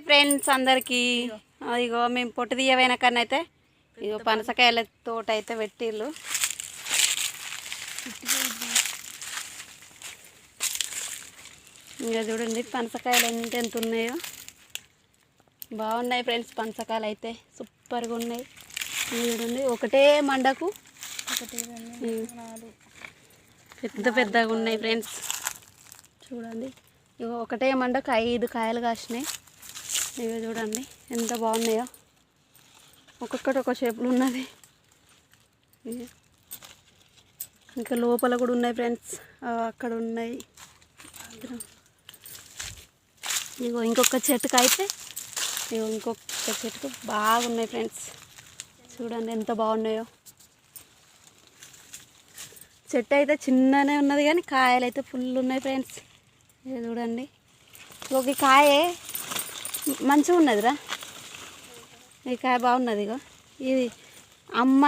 Friends అందరికీ ఇగో మేము పొట్టు తీయవైన కన్నా అయితే ఇగో పనసకాయల తోట అయితే పెట్టిళ్ళు. ఇంకా చూడండి పనసకాయలు ఎంత ఉన్నాయో, బాగున్నాయి ఫ్రెండ్స్. పనసకాయలు అయితే సూపర్గా ఉన్నాయి. చూడండి ఒకటే మండకు పెద్ద పెద్దగా ఉన్నాయి ఫ్రెండ్స్. చూడండి ఇగో ఒకటే మండకు 5 కాయలు కాసినాయి. ఇవి చూడండి ఎంత బాగున్నాయో, ఒక్కొక్కటి ఒక షేపులు ఉన్నది. ఇంకా లోపల కూడా ఉన్నాయి ఫ్రెండ్స్, అక్కడ ఉన్నాయి. ఇగో ఇంకొక చెట్టుకు అయితే ఇగో ఇంకొక చెట్టుకు బాగున్నాయి ఫ్రెండ్స్. చూడండి ఎంత బాగున్నాయో. చెట్టు అయితే చిన్ననే ఉన్నది కానీ కాయలు అయితే ఫుల్ ఉన్నాయి ఫ్రెండ్స్. ఇది చూడండి ఒక కాయ మంచిగా ఉన్నదిరా, ఈ కాయ బాగున్నది. ఇగో ఇది అమ్మ